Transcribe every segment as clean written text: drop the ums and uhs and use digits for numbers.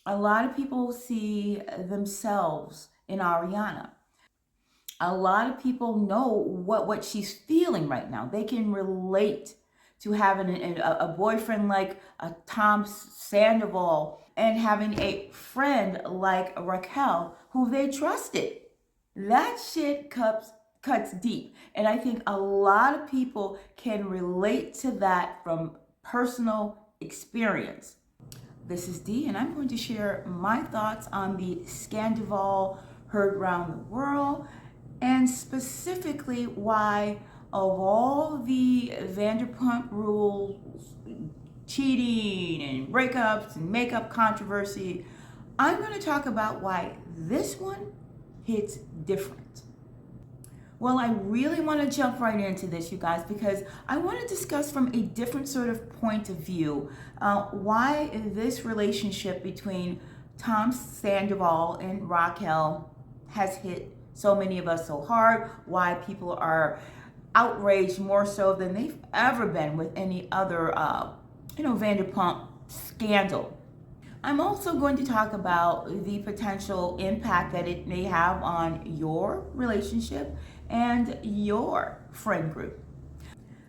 A lot of people see themselves in Ariana. A lot of people know what she's feeling right now. They can relate to having a boyfriend like Tom Sandoval and having a friend like Raquel who they trusted. That shit cuts deep. And I think a lot of people can relate to that from personal experience. This is Dee, and I'm going to share my thoughts on the Scandoval heard around the world, and specifically why, of all the Vanderpump Rules, cheating and breakups and makeup controversy, I'm going to talk about why this one hits different. Well, I really want to jump right into this, you guys, because I want to discuss from a different sort of point of view why this relationship between Tom Sandoval and Raquel has hit so many of us so hard, why people are outraged more so than they've ever been with any other, Vanderpump scandal. I'm also going to talk about the potential impact that it may have on your relationship and your friend group.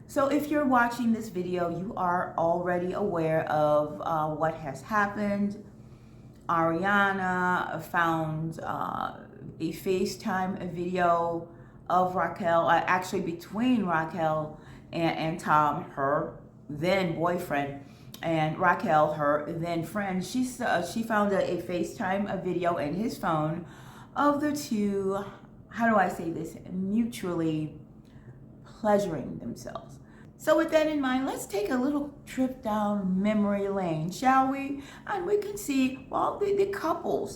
So if you're watching this video, you are already aware of what has happened. Ariana found a FaceTime video of Raquel, actually between Raquel and Tom, her then boyfriend, and Raquel, her then friend. She found a FaceTime video in his phone of the two, how do I say this, mutually pleasuring themselves. So with that in mind, let's take a little trip down memory lane, shall we? And we can see all the couplings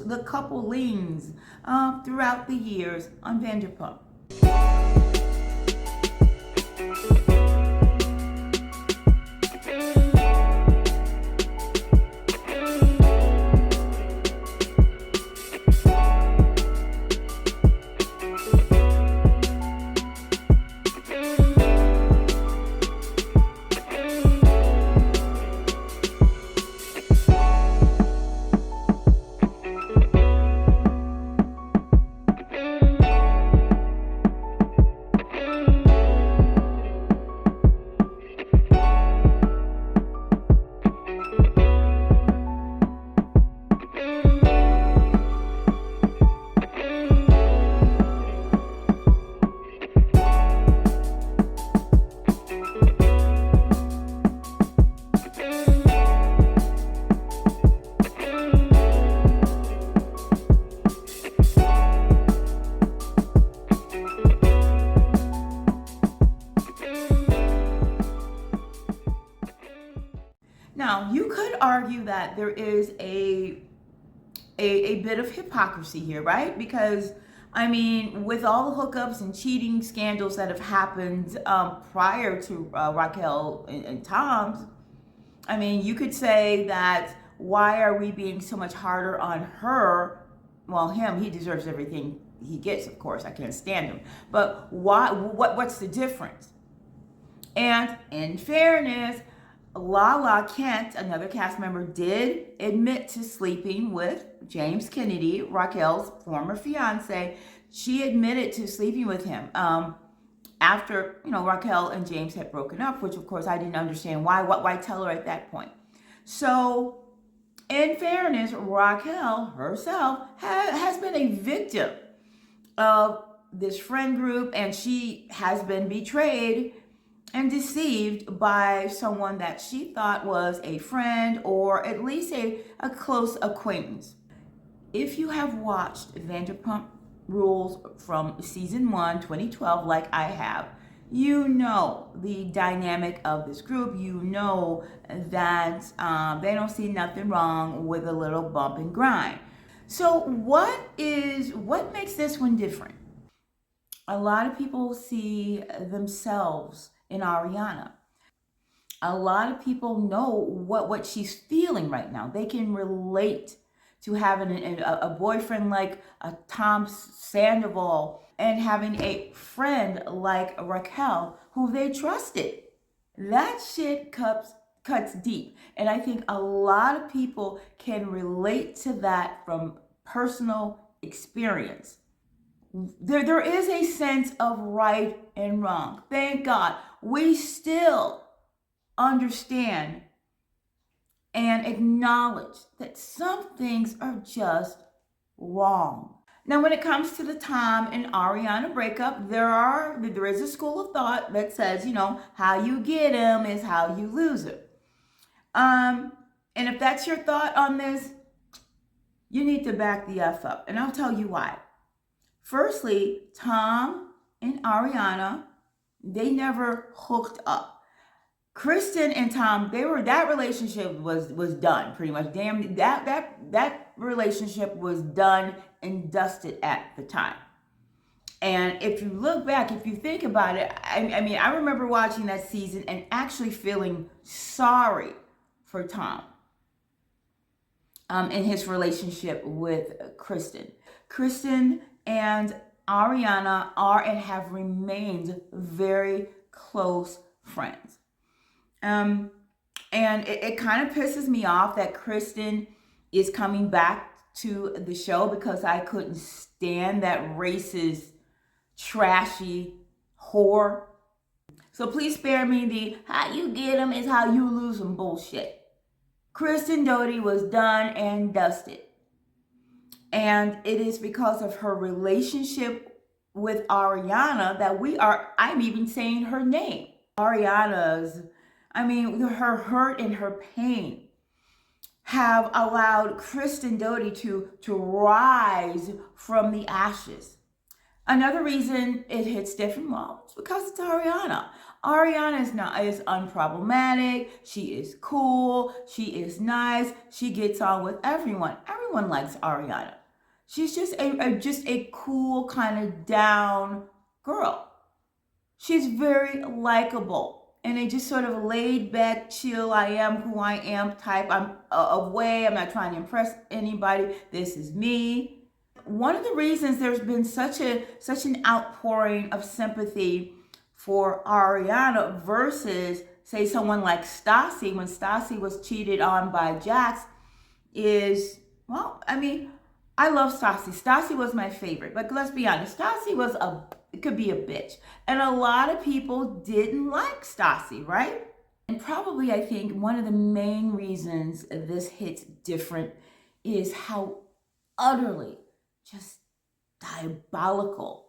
throughout the years on Vanderpump. Now, you could argue that there is a bit of hypocrisy here, right? Because, I mean, with all the hookups and cheating scandals that have happened prior to Raquel and Tom's, I mean, you could say that why are we being so much harder on her? Well, him, he deserves everything he gets, of course. I can't stand him. But why? What's the difference? And in fairness, Lala Kent, another cast member, did admit to sleeping with James Kennedy, Raquel's former fiance. She admitted to sleeping with him after, Raquel and James had broken up, which of course I didn't understand why. Why tell her at that point? So, in fairness, Raquel herself has been a victim of this friend group, and she has been betrayed and deceived by someone that she thought was a friend or at least a close acquaintance. If you have watched Vanderpump Rules from season 1, 2012, like I have, you know the dynamic of this group. You know that they don't see nothing wrong with a little bump and grind. So what makes this one different? A lot of people see themselves in Ariana. A lot of people know what she's feeling right now. They can relate to having a boyfriend like Tom Sandoval and having a friend like Raquel who they trusted. That shit cuts cuts deep. And I think a lot of people can relate to that from personal experience. There is a sense of right and wrong. Thank God. We still understand and acknowledge that some things are just wrong. Now, when it comes to the Tom and Ariana breakup, there is a school of thought that says, how you get him is how you lose him. And if that's your thought on this, you need to back the F up. And I'll tell you why. Firstly, Tom and Ariana, they never hooked up. Kristen and Tom, that relationship was done pretty much. Damn, that relationship was done and dusted at the time. And if you look back, if you think about it, I remember watching that season and actually feeling sorry for Tom in his relationship with Kristen. Kristen and Ariana are and have remained very close friends. And it kind of pisses me off that Kristen is coming back to the show because I couldn't stand that racist, trashy whore. So please spare me the how you get them is how you lose them bullshit. Kristen Doute was done and dusted. And it is because of her relationship with Ariana that I'm even saying her name. Ariana's, her hurt and her pain have allowed Kristen Doute to rise from the ashes. Another reason it hits different, well, it's because it's Ariana. Ariana is unproblematic. She is cool. She is nice. She gets on with everyone. Everyone likes Ariana. She's just a cool kind of down girl. She's very likable. And a just sort of laid back, chill, I am who I am type. I'm away. I'm not trying to impress anybody. This is me. One of the reasons there's been such an outpouring of sympathy for Ariana versus, say, someone like Stassi, when Stassi was cheated on by Jax, is, I love Stassi. Stassi was my favorite. But let's be honest, Stassi could be a bitch. And a lot of people didn't like Stassi, right? And probably, I think, one of the main reasons this hits different is how utterly just diabolical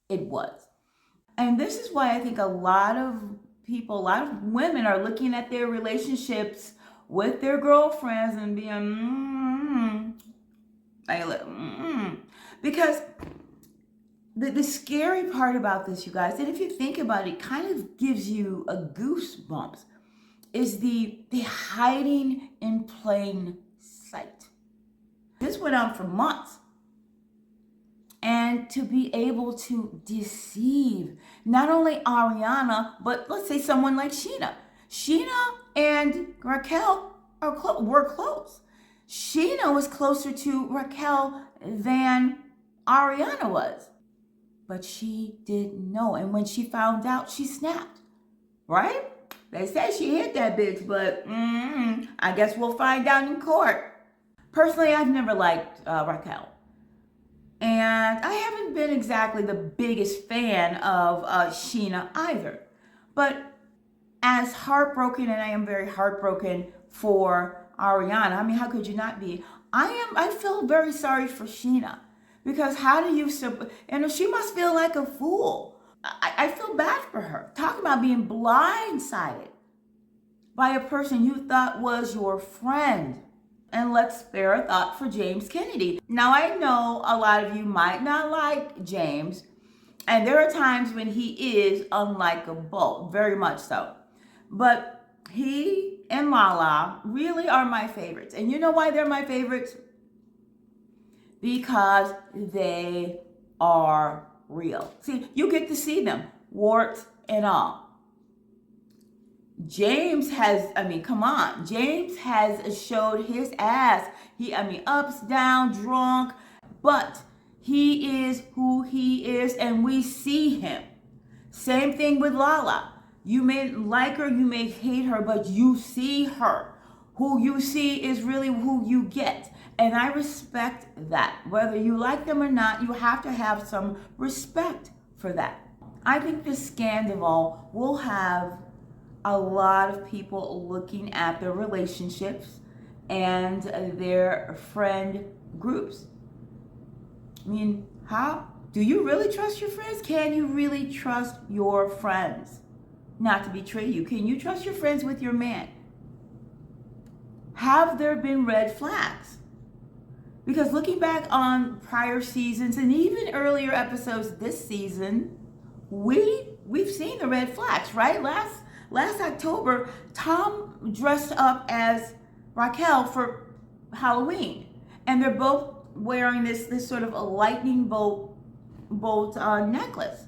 it was. And this is why I think a lot of women are looking at their relationships with their girlfriends and being, because the scary part about this, you guys, and if you think about it, kind of gives you a goosebumps, is the hiding in plain sight. This went on for months. And to be able to deceive not only Ariana, but let's say someone like Sheena. Sheena and Raquel were close. Sheena was closer to Raquel than Ariana was. But she didn't know. And when she found out, she snapped. Right? They say she hit that bitch, but I guess we'll find out in court. Personally, I've never liked Raquel. And I haven't been exactly the biggest fan of Sheena either. But as heartbroken, and I am very heartbroken for Ariana, how could you not be? I feel very sorry for Sheena. Because how do you, she must feel like a fool. I feel bad for her. Talk about being blindsided by a person you thought was your friend. And let's spare a thought for James Kennedy. Now, I know a lot of you might not like James, and there are times when he is unlikable, very much so. But he and Lala really are my favorites. And you know why they're my favorites? Because they are real. See, you get to see them, warts and all. James has, come on. James has showed his ass. Ups, down, drunk, but he is who he is and we see him. Same thing with Lala. You may like her, you may hate her, but you see her. Who you see is really who you get. And I respect that. Whether you like them or not, you have to have some respect for that. I think the Scandoval will have a lot of people looking at their relationships and their friend groups. I mean, how do you really trust your friends? Can you really trust your friends not to betray you? Can you trust your friends with your man? Have there been red flags? Because looking back on prior seasons and even earlier episodes this season, we've seen the red flags, right? Last October, Tom dressed up as Raquel for Halloween, and they're both wearing this sort of a lightning bolt necklace.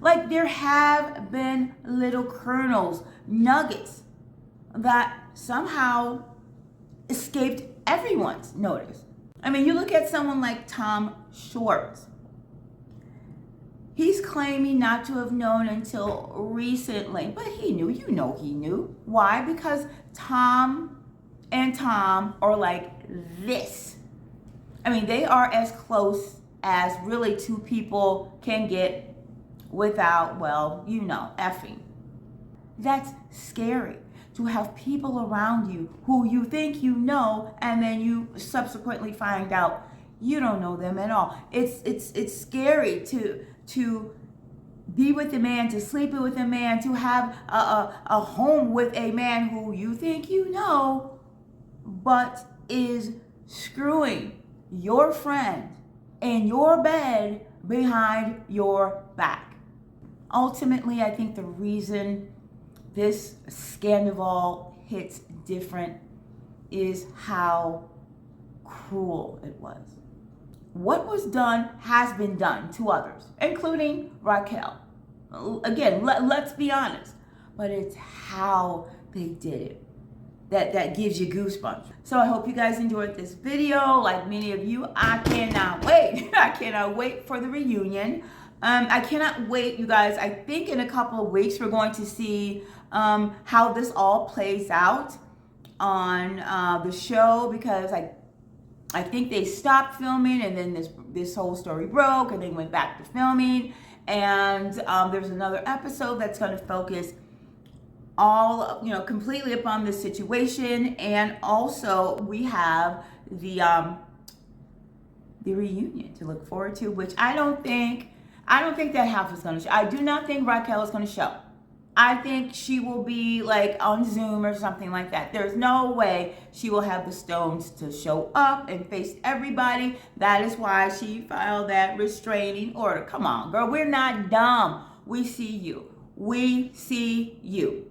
Like, there have been little kernels, nuggets that somehow escaped everyone's notice. I mean, you look at someone like Tom Schwartz. He's claiming not to have known until recently, but he knew. You know he knew. Why? Because Tom and Tom are like this. I mean, they are as close as really two people can get without, well, you know, effing. That's scary, to have people around you who you think you know, and then you subsequently find out you don't know them at all. It's scary to be with a man, to sleep with a man, to have a home with a man who you think you know, but is screwing your friend in your bed behind your back. Ultimately, I think the reason this Scandoval hits different is how cruel it was. What was done has been done to others, including Raquel. Again, let's be honest, but it's how they did it that gives you goosebumps. So I hope you guys enjoyed this video. Like many of you, I cannot wait. I cannot wait for the reunion. I cannot wait, you guys. I think in a couple of weeks we're going to see how this all plays out on the show, because I think they stopped filming and then this whole story broke and they went back to filming, and there's another episode that's going to focus all, you know, completely upon this situation, and also we have the reunion to look forward to, which I don't think that half is going to show. I do not think Raquel is going to show. I think she will be like on Zoom or something like that. There's no way she will have the stones to show up and face everybody. That is why she filed that restraining order. Come on, girl. We're not dumb. We see you. We see you.